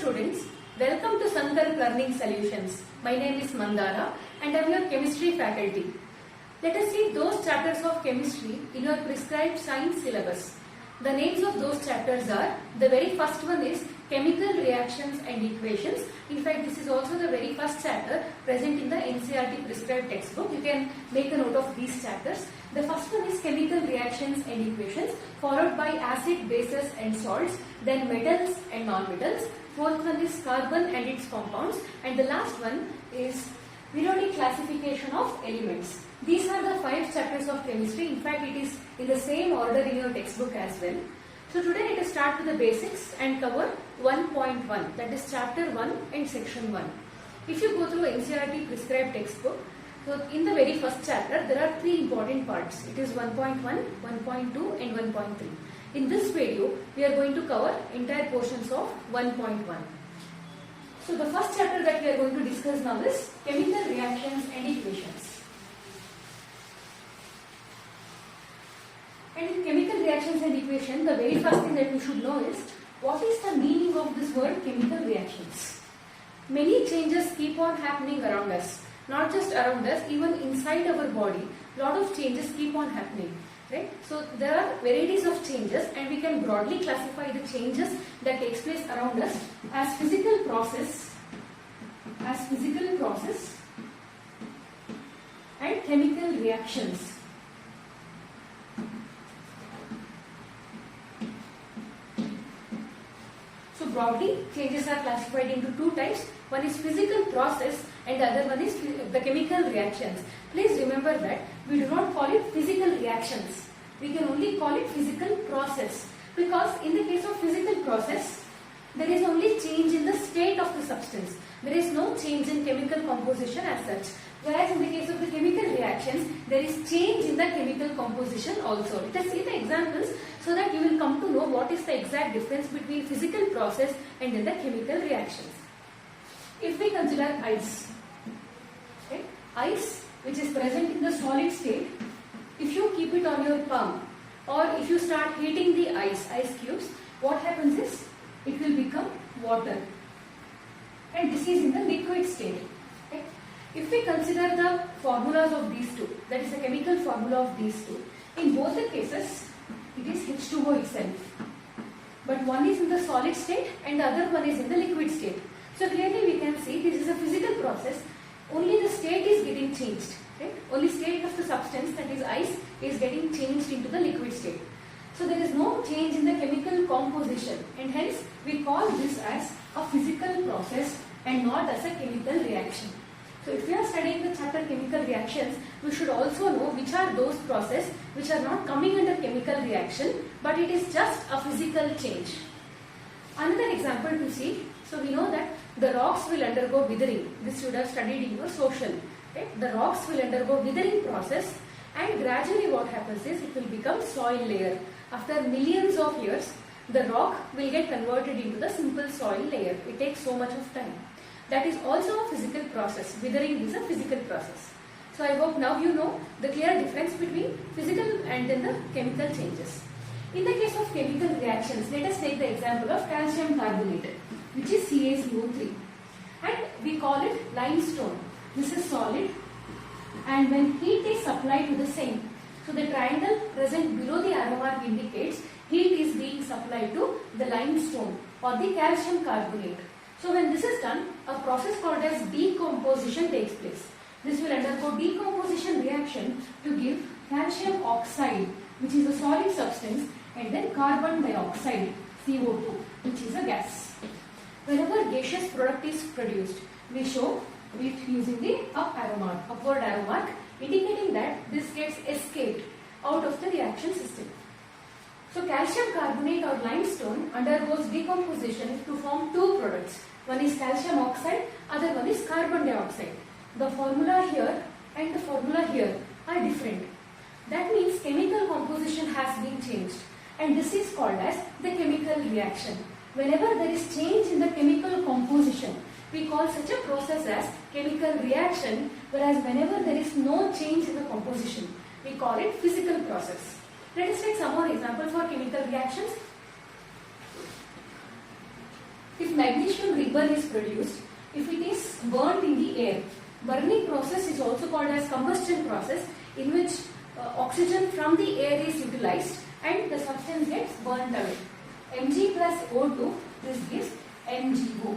students, welcome to Sankalp Learning Solutions. My name is Mandara and I am your chemistry faculty. Let us see those chapters of chemistry in your prescribed science syllabus. The names of those chapters are, the very first one is chemical reactions and equations. In fact, this is also the very first chapter present in the NCERT prescribed textbook. You can make a note of these chapters. The first one is chemical reactions and equations, followed by acid, bases and salts, then metals and non-metals. Fourth one is carbon and its compounds, and the last one is periodic classification of elements. These are the 5 chapters of chemistry. In fact, it is in the same order in your textbook as well. So today let us start with the basics and cover 1.1, that is chapter 1 and section 1. If you go through NCERT prescribed textbook, so in the very first chapter there are 3 important parts. It is 1.1, 1.2 and 1.3. In this video, we are going to cover entire portions of 1.1. So the first chapter that we are going to discuss now is chemical reactions and equations. And in chemical reactions and equation, the very first thing that we should know is what is the meaning of this word chemical reactions. Many changes keep on happening around us. Not just around us, even inside our body, lot of changes keep on happening. Right? So there are varieties of changes and we can broadly classify the changes that takes place around us as physical process and chemical reactions. So broadly, changes are classified into 2 types. One is physical process and the other one is the chemical reactions. Please remember that we do not call it physical reactions. We can only call it physical process, because in the case of physical process, there is only change in the state of the substance. There is no change in chemical composition as such. Whereas in the case of the chemical reactions, there is change in the chemical composition also. Let us see the examples so that you will come to know what is the exact difference between physical process and then the chemical reactions. If we consider ice, okay? Ice which is present in the solid state, if you keep it on your palm or if you start heating the ice cubes, what happens is it will become water, and this is in the liquid state. Okay? If we consider the formulas of these two, that is the chemical formula of these two, in both the cases it is H2O itself, but one is in the solid state and the other one is in the liquid state. So clearly we can see this is a physical process, only the state is getting changed. Right? Only state of the substance, that is ice, is getting changed into the liquid state. So there is no change in the chemical composition, and hence we call this as a physical process and not as a chemical reaction. So if we are studying the chapter chemical reactions, we should also know which are those processes which are not coming under chemical reaction, but it is just a physical change. Another example to see, so we know that the rocks will undergo withering. This you would have studied in your social. Right? The rocks will undergo withering process, and gradually what happens is it will become soil layer. After millions of years, the rock will get converted into the simple soil layer. It takes so much of time. That is also a physical process. Withering is a physical process. So I hope now you know the clear difference between physical and then the chemical changes. In the case of chemical reactions, let us take the example of calcium carbonate, which is CaCO3, and we call it limestone. This is solid, and when heat is supplied to the same, so the triangle present below the arrow mark indicates heat is being supplied to the limestone or the calcium carbonate. So when this is done, a process called as decomposition takes place. This will undergo decomposition reaction to give calcium oxide, which is a solid substance, and then carbon dioxide, CO2, which is a gas. Whenever gaseous product is produced, we show it using the upward arrow mark, indicating that this gets escaped out of the reaction system. So calcium carbonate or limestone undergoes decomposition to form 2 products. One is calcium oxide, other one is carbon dioxide. The formula here and the formula here are different. That means chemical composition has been changed, and this is called as the chemical reaction. Whenever there is change in the chemical composition, we call such a process as chemical reaction, whereas whenever there is no change in the composition, we call it physical process. Let us take some more examples for chemical reactions. If magnesium ribbon is produced, if it is burnt in the air, burning process is also called as combustion process, in which oxygen from the air is utilized and the substance gets burnt away. Mg plus O2, this gives MgO.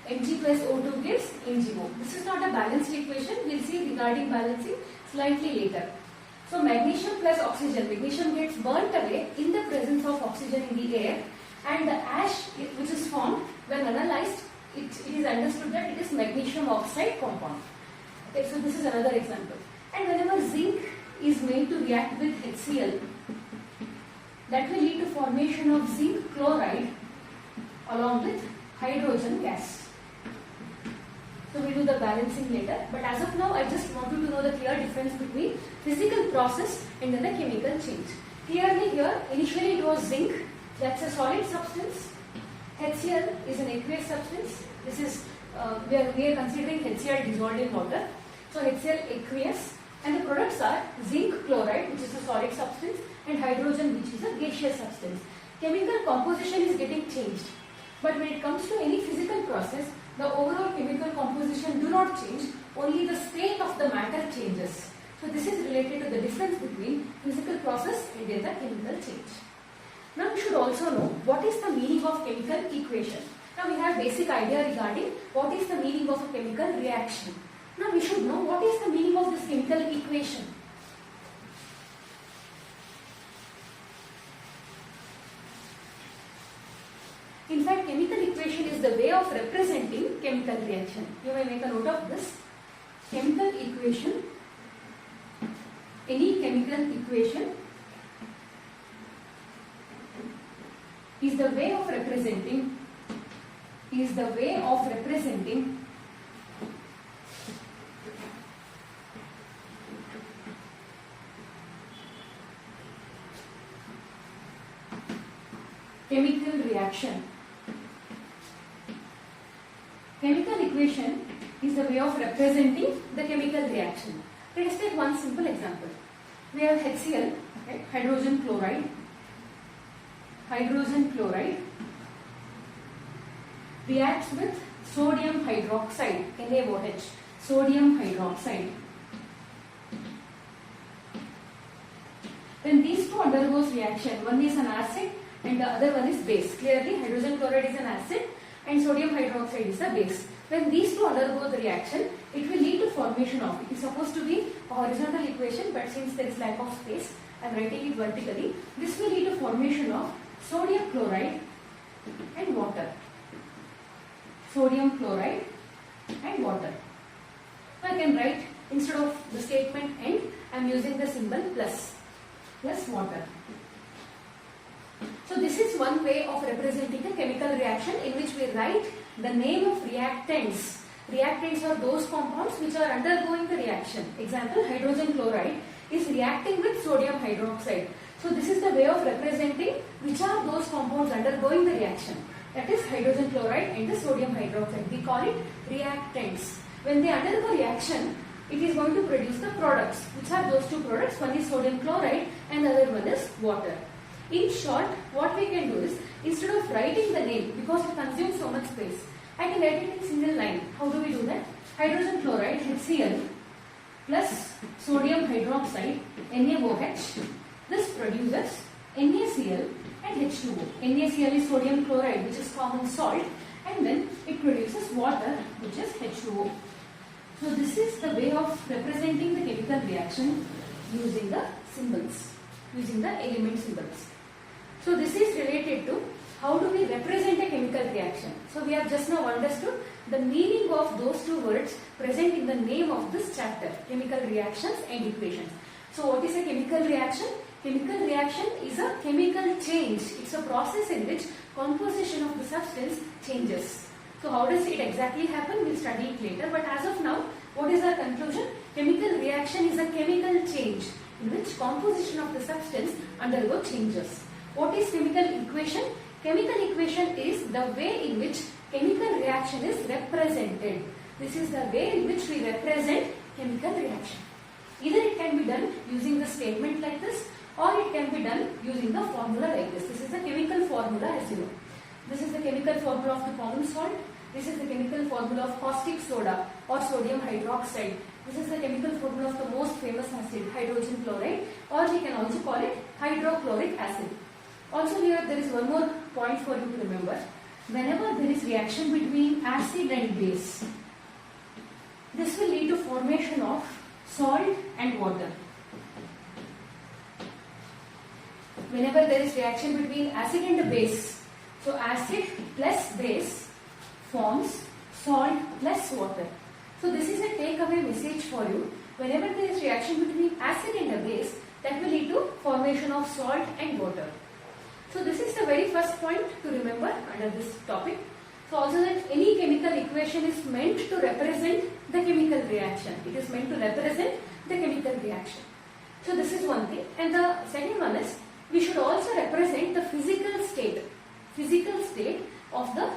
Mg plus O2 gives MgO. This is not a balanced equation. We will see regarding balancing slightly later. So magnesium plus oxygen, magnesium gets burnt away in the presence of oxygen in the air, and the ash which is formed when analyzed, it is understood that it is magnesium oxide compound. Okay, so this is another example. And whenever zinc is made to react with HCl, that will lead to formation of zinc chloride along with hydrogen gas. So we do the balancing later, but as of now I just want you to know the clear difference between physical process and then the chemical change. Clearly here, initially it was zinc, that's a solid substance. HCl is an aqueous substance. This is, we are considering HCl dissolved in water. So HCl aqueous, and the products are zinc chloride, which is a solid substance, and hydrogen, which is a gaseous substance. Chemical composition is getting changed. But when it comes to any physical process, the overall chemical composition do not change, only the state of the matter changes. So this is related to the difference between physical process and then the chemical change. Now we should also know what is the meaning of chemical equation. Now we have basic idea regarding what is the meaning of a chemical reaction. Now we should know what is the meaning of this chemical equation. In fact, chemical equation is the way of representing chemical reaction. You may make a note of this. Chemical equation, any chemical equation is the way of representing chemical reaction. Chemical equation is the way of representing the chemical reaction. Let us take one simple example. We have HCl, okay, hydrogen chloride. Hydrogen chloride reacts with sodium hydroxide, NaOH, sodium hydroxide. When these two undergoes reaction, one is an acid and the other one is base. Clearly, hydrogen chloride is an acid and sodium hydroxide is a base. When these two undergo the reaction, it will lead to formation of, it is supposed to be a horizontal equation, but since there is lack of space, I am writing it vertically. This will lead to formation of sodium chloride and water. Sodium chloride and water. So I can write, instead of the statement end, I am using the symbol plus water. So this is one way of representing a chemical reaction in which we write the name of reactants. Reactants are those compounds which are undergoing the reaction. Example, hydrogen chloride is reacting with sodium hydroxide. So this is the way of representing which are those compounds undergoing the reaction. That is hydrogen chloride and the sodium hydroxide. We call it reactants. When they undergo reaction, it is going to produce the products. Which are those two products? One is sodium chloride and the other one is water. In short, what we can do is, instead of writing the name, because it consumes so much space, I can write it in single line. How do we do that? Hydrogen chloride, HCl, plus sodium hydroxide, NaOH. This produces NaCl and H2O. NaCl is sodium chloride, which is common salt, and then it produces water, which is H2O. So this is the way of representing the chemical reaction using the symbols, using the element symbols. So this is related to how do we represent a chemical reaction. So we have just now understood the meaning of those two words present in the name of this chapter, chemical reactions and equations. So what is a chemical reaction? Chemical reaction is a chemical change. It's a process in which composition of the substance changes. So how does it exactly happen? We'll study it later. But as of now, what is our conclusion? Chemical reaction is a chemical change in which composition of the substance undergo changes. What is chemical equation? Chemical equation is the way in which chemical reaction is represented. This is the way in which we represent chemical reaction. Either it can be done using the statement like this, or it can be done using the formula like this. This is the chemical formula, as you know. This is the chemical formula of the common salt. This is the chemical formula of caustic soda or sodium hydroxide. This is the chemical formula of the most famous acid, hydrogen chloride, or we can also call it hydrochloric acid. Also here there is one more point for you to remember. Whenever there is reaction between acid and base, this will lead to formation of salt and water. Whenever there is reaction between acid and a base, so acid plus base forms salt plus water. So this is a takeaway message for you. Whenever there is reaction between acid and a base, that will lead to formation of salt and water. So this is the very first point to remember under this topic. So also that any chemical equation is meant to represent the chemical reaction. It is meant to represent the chemical reaction. So this is one thing. And the second one is, we should also represent the physical state of the